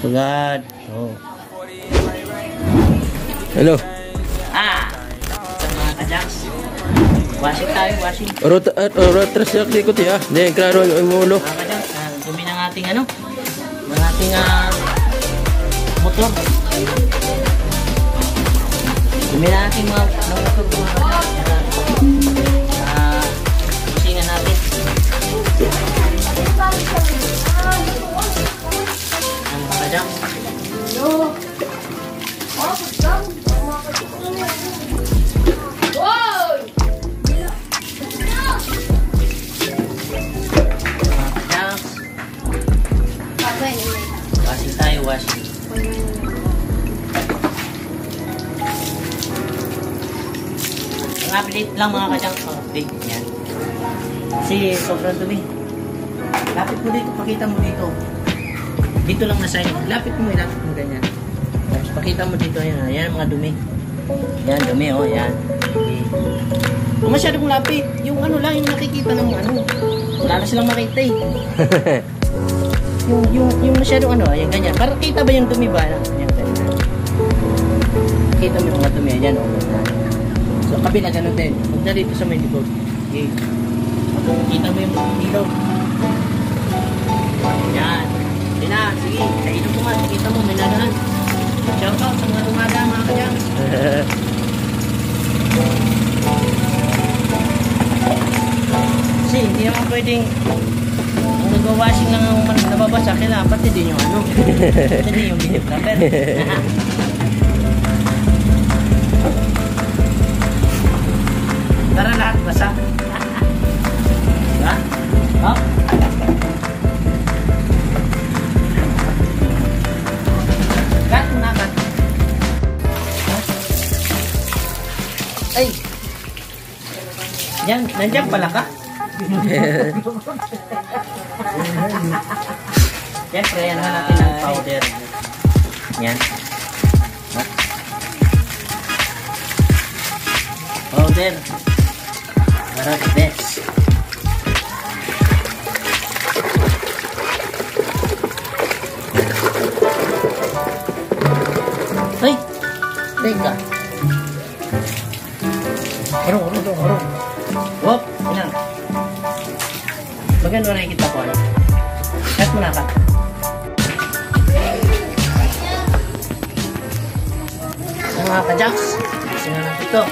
Sugad. Oh. Hello. Sa mga kajaks. Washing tayo, washing. Rotras yak likot ya. Hindi, klaro yung ulo. Mga kajaks, dumi ng ating ano? Ng ating motor. Dumi na ating mga motor mga kajaks. Pusingan natin. Mga kajaks. Washing tayo, washing. Ang update lang mga kajang, update yan. Kasi sobrang dumi. Lapit mo dito, pakita mo dito. Dito lang na sign. Lapit mo ganyan. Tapos pakita mo dito, yan mga dumi. Yan, dumi, oh, yan. Okay. Kung masyadong lapit, yung ano lang, yung nakikita ng ano. Wala na silang makita eh. yung masyadong ano, yung ganyan. Para kita ba yung dumi ba? Yan, ganyan. Kita mo yung mga dumi, yan, oh. So, kabila, ganun din. Huwag na dito sa may likod. Okay. Kita mo yung ilaw. Yan. Yan na, sige. Kainom mo nga. Kita mo, may nagahan. Shout out sa mga tumaga, mga kajang. Kasi hindi naman pwedeng kung nag-washing lang ang nababasa, kailangan pati din yung ano. Pati din yung binip number. Para lahat basa. Diba? Oh. Kat, nakat. Ay! Yan, nandiyan pala ka? Siyempre, yan na natin ang powder. Yan. Powder. Para the best. Ay! Teka. Orong. Wop! Yan. Maganda na kita ko. Kat mo na ka. Mga kajaks. Sino na ito?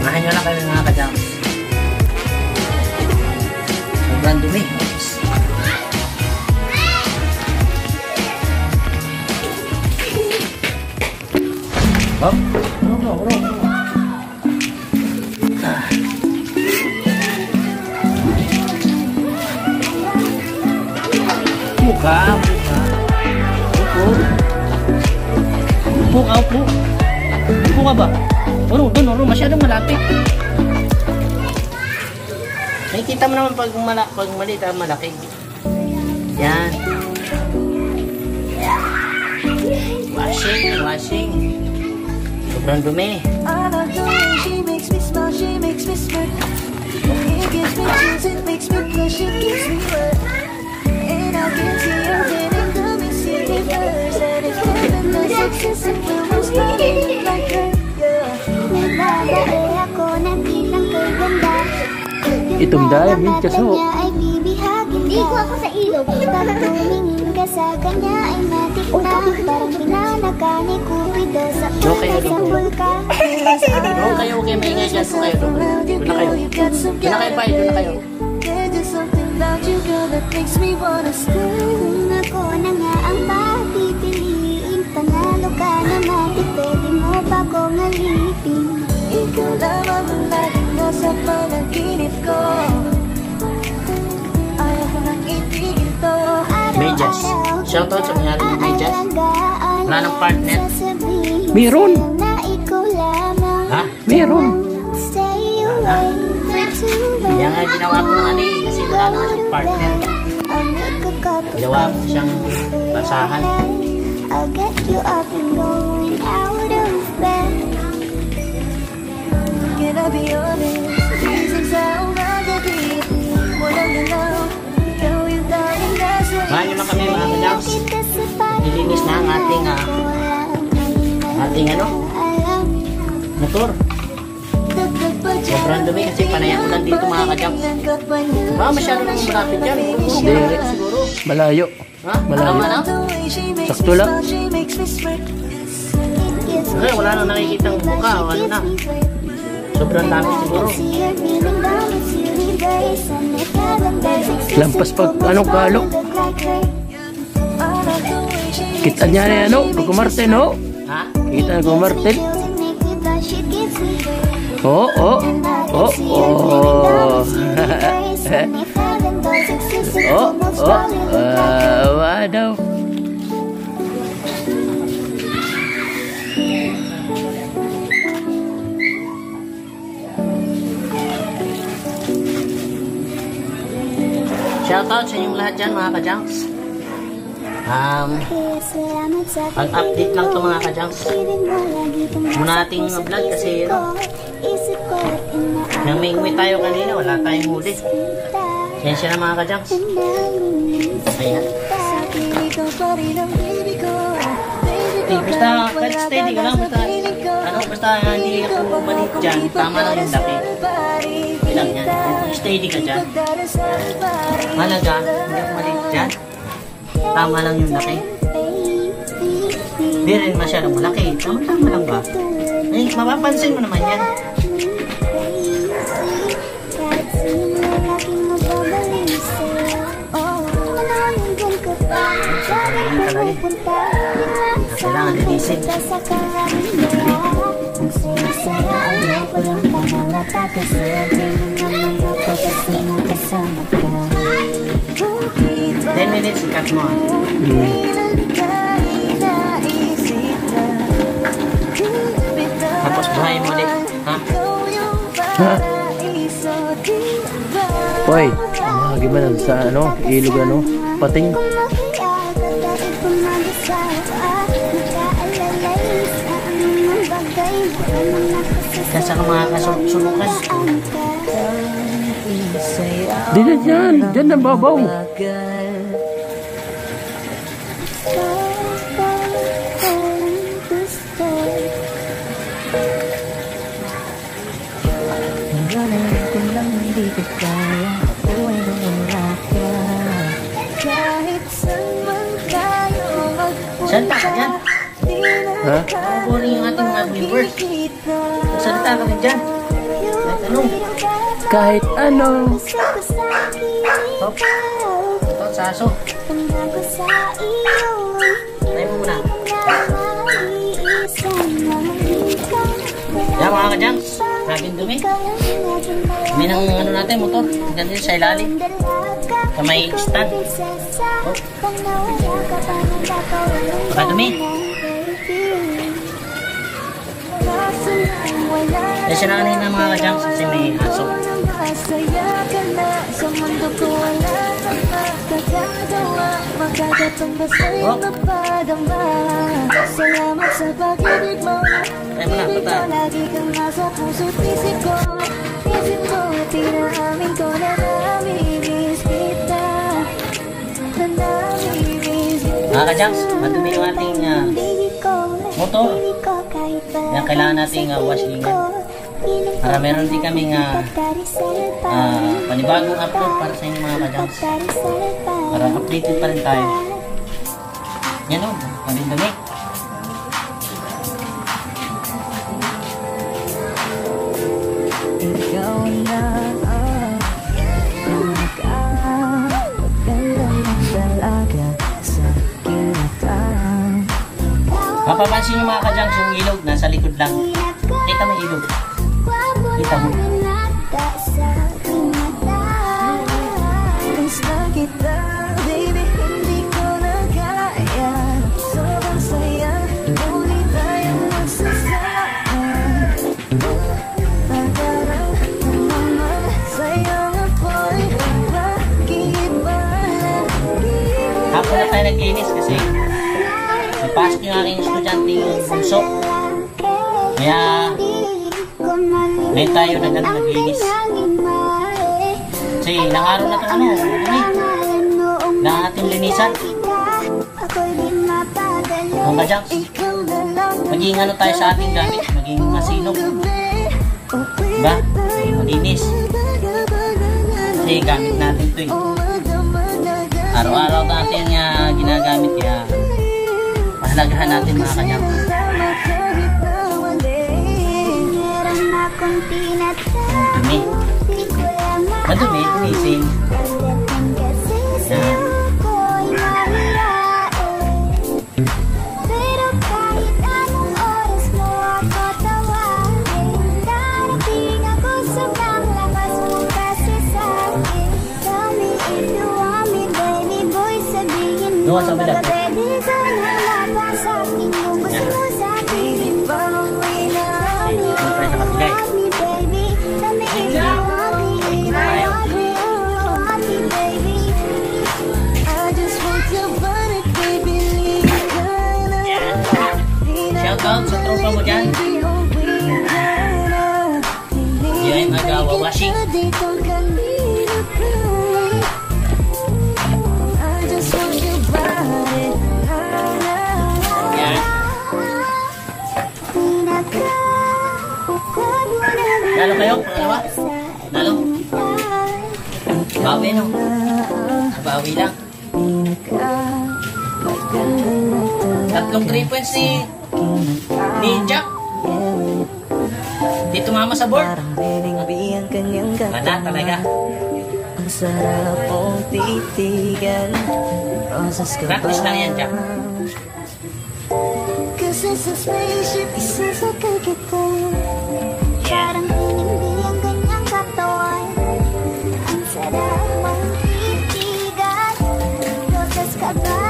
Mahan nyo na kami mga kajaks. Sobrang dumi. Hop. Orong. Buka. Upo ka ba? Doon, masyadong malapit. Nakikita mo naman pag maliit ang malaki. Yan. Washing. Sobrang dumi. Itong dahil, kaso. Ligo ako sa ilog, pag tumingin ka sa kanya ay matik na. Parang pinanaga ni Cupido sa pulas ng bulkan. Doon kayo, okay, maingay dyan. Doon kayo. Pa, doon kayo. Kung ako na nga ang papipiliin, panalo ka na matik, pwede mo pa kong alipin. Ikaw lamang ang laging nasa panaginip ko. Ayaw ko nang itigil to. Medyas. Shoutout sa mga medyas. Wala ng partner. Meron. Ha? Meron. Kaya nga ginawa ko ng ani kasi wala naman siyang partner. Ginawa ko siyang basahan. I'll get you up and going out of bed. Can I be honest? Isang sa unang gabi, walang galaw. ating ano, motor. Sobrang dumi kasi panayan ko lang dito mga ka-junks. Masyado nang malapit yan. Direct siguro. Malayo. Ha? Malayo. Tama lang? Sakto lang. Okay, wala nang nakikita ang mukha. Ano na? Sobrang dami siguro. Lampas pag anong kalo. Kita niya na ano, kumarte no? Ha? Kita na kumarte. Oh, oh, oh, oh. Wadaw. Shoutout sa inyong lahat dyan mga ka-junks. Pag-update lang to mga ka-junks. Muna nating vlog kasi namingwi tayo kanina, wala tayong huli. Sensya na mga ka-junks. Ayan. Basta kahit steady ka lang, basta hindi ako bumalik dyan, tama lang yung laki. Ilang yan, steady ka dyan. Malaga, hindi ako bumalik dyan, tama lang yung laki. Hindi rin masyadong malaki, tama lang ba? Eh, mapapansin mo naman yan. Kailangan linisin. Ten minutes, ikat mo. Tapos buhayin mo ulit. Ha? Ha? Hoy, gimana sa ano, ilog ano, pating. Kasi ang mga kasulukan. Di na dyan, dyan na babaw. Salita ka dyan. Ha? Boring yung ating mga viewers. Salita ka rin dyan. Kahit ano. Hop. Ito, saso. Tayo mo muna. Yan mga ka-junks. Sabing dumi. Dumi ng ano natin, motor. Ganyan sa ilalim. Sa may stand. Hop. Baka dumi. Kasi na kanina mga ka-junks kasi may aso. Oh. Ay mo na, pata. Mga ka-junks, madumi yung ating motor. Yan, kailangan nating washing para meron din kaming panibagong upload para sa inyo mga ka-junks, para updated pa rin tayo. Yan o, dumi. Mapapansin nyo mga ka-junks yung ilog, nasa likod lang. Kita mo yung ilog. Kita mo. Hapon na tayo naglinis kasi napasok yung aking estudyante yung bunso. Kaya ngayon tayo naglinis. Kasi ilang araw na ito na ating linisan. Mga Jacks, maging ano tayo sa ating gamit, maging masinop. Diba? Maging malinis. Kasi gamit natin ito eh. Araw-araw natin ginagamit kaya pahalagahan natin mga kanyang. Dumi. Madumi, missing. Yan. Doon sa bilang. Shoutout sa tropa mo dyan. Yan, nagawa-washing. Lalo kayo? Pangalawa? Lalo? Bawi no? Bawi lang. 3 3 points ni Jack. Di tumama sa board. Wala talaga. Ang sarap mong titigan. Practice lang yan, Jack. Kasi sa spaceship, isasakay kita. Parang hindi ang kanyang katawan. Ang sarap mong titigan. Rosas ka ba?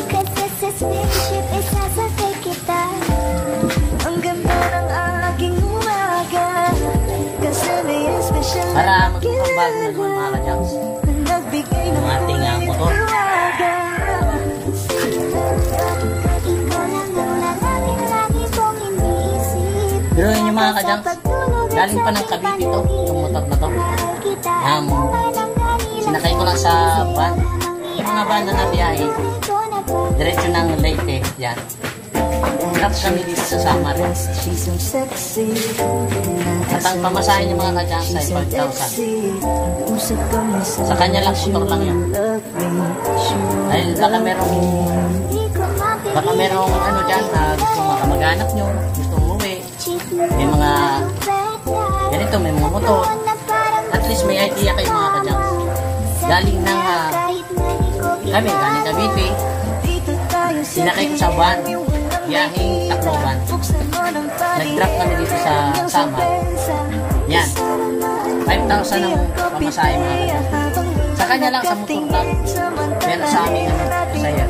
Kasi sa spaceship, isasakay kita. Ang ganda ng aking umaga. Kasi may special Para magpapagbago na naman mga ka-Jacks ng ating motor. Pero yun yung mga ka-Jacks, galing pa ng Cavite ito, yung motor na to. Sinakay ko lang sa van. Yung mga van na nabiyahe, diretso ng Leyte, yan. Drop kami dito sa Samar. At ang pamasahin yung mga ka-Jacks ay 5,000. Sa kanya lang, motor lang yun. Dahil baka merong ano dyan na gusto makamag-anak nyo, gusto umuwi. May mga ganito, may mga motor. At least may idea kayo mga ka-Jacks. Galing ng galing Cavite. Sinakay ko sa van. Biyahing Tacloban. Nag-drop kami dito sa Samar. Yan. 5,000 ang pamasahe mga ka-Jacks. Sa kanya lang, sa motor lang. Pero sa amin naman, masaya.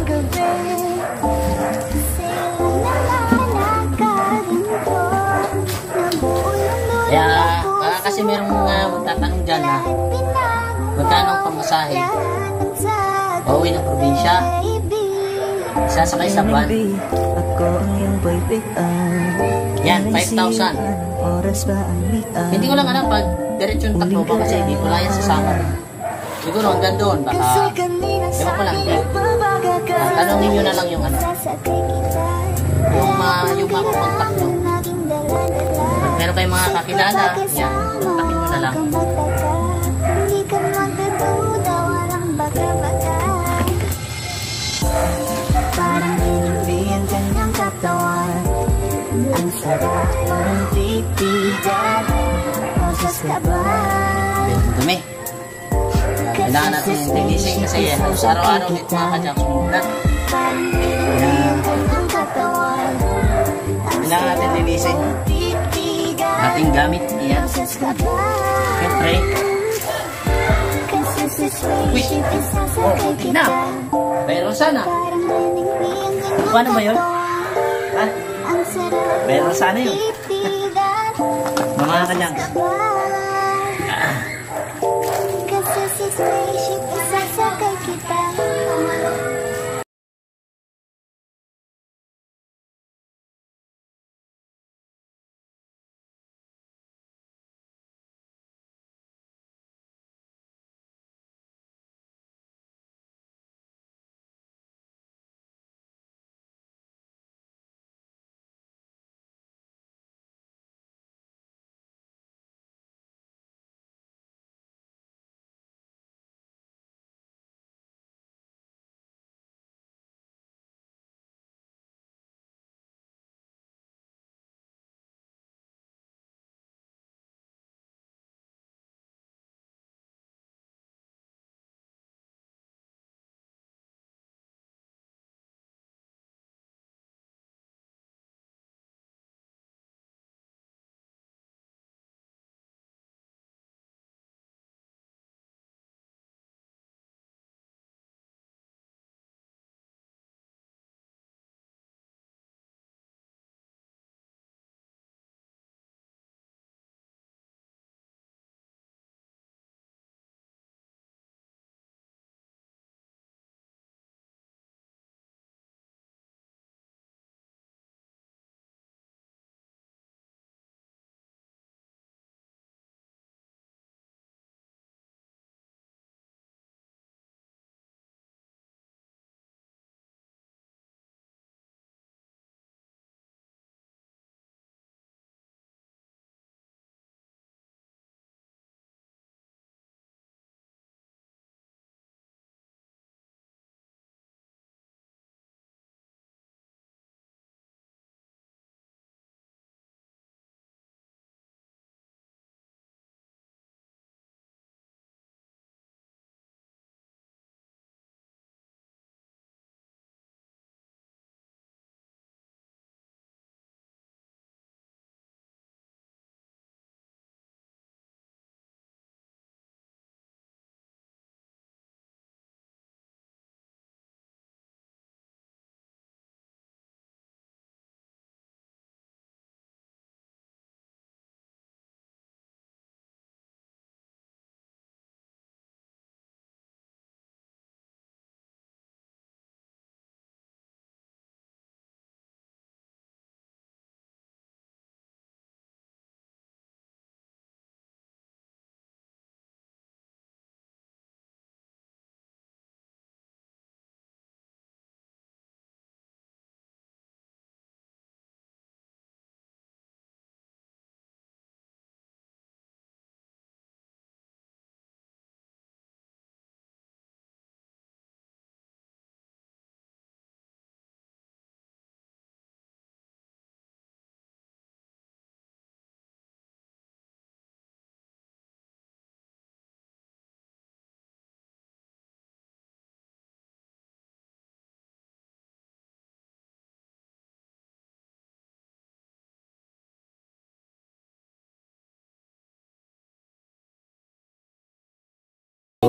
Kaya, kasi merong magtatanong dyan na magkano ang pamasahe pauwi ng probinsya, sasakay sa van. Yan, 5,000. Hindi ko lang alam pag diretsyon Tacloban kasi hindi ko lang yan sa Samar. Siguro hanggang doon, baka ewan ko lang, hindi. Tanongin nyo na lang yung ano, yung makakontak nyo. Pag meron kayong mga kakilala, yan, kontakin nyo na lang. Parang hindi ang kanyang katawan. Ang sarap ng titigan. Rosas ka ba? Dumi. Kailangan natin tinising kasi araw-araw dito mga ka-Jacks muna. Kailangan natin tinising. Ating gamit iyan. Siyempre. Uy! Oh, okay na. Pero sana. Paano ba yun? Ha? Pero sana yun. Mga ka-Jacks. Kasi sa spaceship, isasakay kita.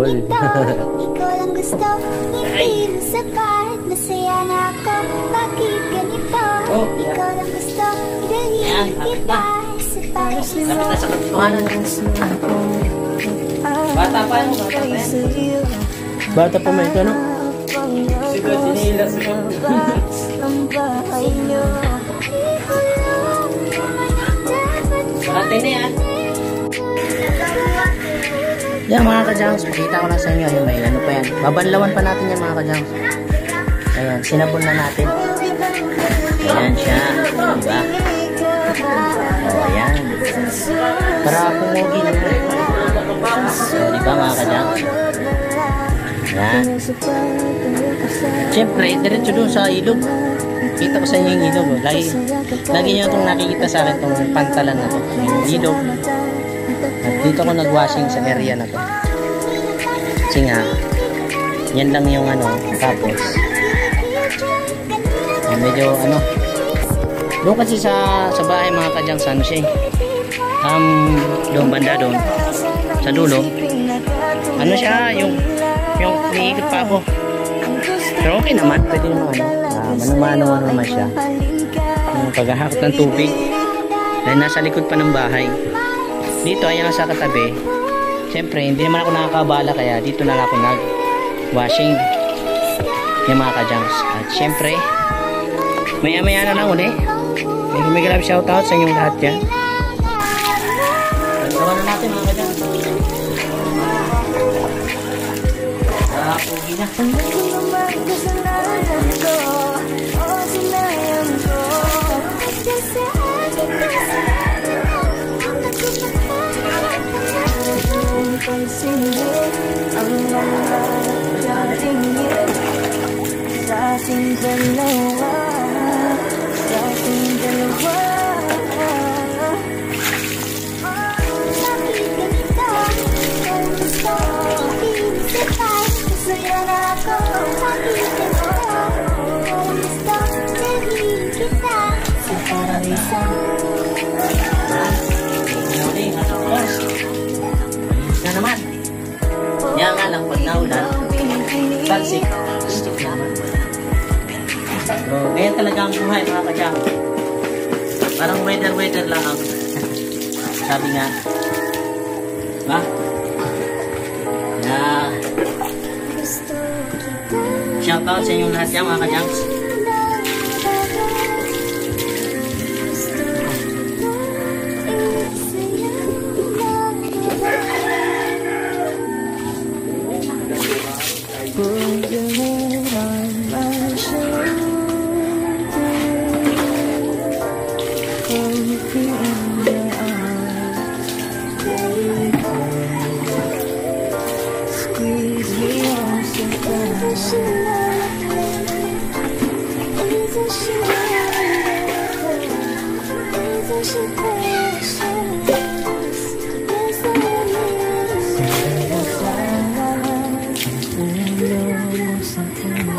Uy. Ikaw lang gusto, hindi mo sapat. Masaya na ako, bakit ganito? Ikaw lang gusto, dalhin kita sa paris mo. Lapit na sa katotohanan. Bata pa yan, bata pa yan. Bata pa may ito, no? Siguro sinila siya. Parate na yan. Yan mga kajangs, pakita ko lang sa inyo. Yung may ano pa yan. Babanlawan pa natin yan mga kajangs. Ayan, sinabon na natin. Ayan siya. Diba? O, ayan. Para pumugi na po. O, diba mga kajangs? Ayan. Siyempre, diretso doon sa ilog. Kita ko sa inyo yung ilog. Lagi nyo itong nakikita sa akin itong pantalan na ito. Yung ilog. At dito ako nag-washing sa area na to. Kasi nga, yan lang yung ano. Tapos, medyo ano. Doon kasi sa bahay mga kadyang sa ano siya. Doon banda doon. Sa dulo. Ano siya, yung umiikot pa ako. Pero okay naman. Pwede naman ano. Mano-mano naman siya. Yung paghahakot ng tubig. Dahil nasa likod pa ng bahay. Dito, ayan sa katabi. Siyempre, hindi naman ako nakakabala kaya dito na lang ako nag-washing yung mga kajangs. At siyempre, maya-maya na lang ulit. May grab shoutout sa inyong lahat yan. Gawa na natin mga kajangs. Pugi na. Ang mga datingin sa ating dalawa, sa ating dalawa. Bakit ganito? Ikaw lang gusto, hindi mo sapat. Masaya na ako, bakit ganito? Ikaw lang gusto, dalhin kita sa paraiso. Na naman. Yan nga lang pag naulan, talsik, stick naman. So, ganyan talaga ang buhay mga kadyang. Parang weather lang ang sabi nga. Diba? Yeah. Shout out sa inyong lahat yan mga kadyang.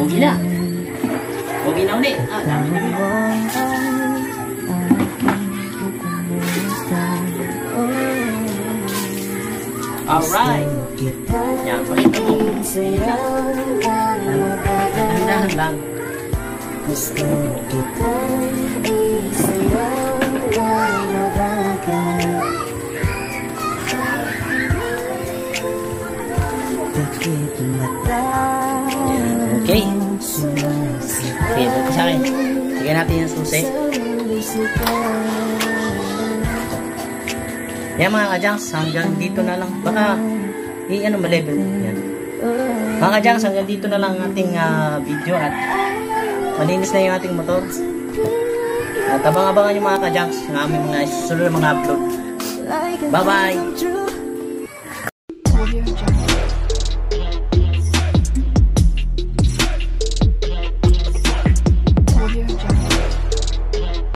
Huwag na. Huwag na ulit. Dami na yun. Alright. Yan, pakita mo. Dahan-dahan lang. Gusto kita isayang nalabagan. Bakit mata? Okay. Okay, ito sa akin. Sige natin yung susi. Yan mga kajangs, hanggang dito na lang. Baka, ma-level. Yan. Mga kajangs, hanggang dito na lang ating video at malinis na yung ating motor. At abang-abangan yung mga kajangs ng aming mga susunod na mga upload. Bye-bye!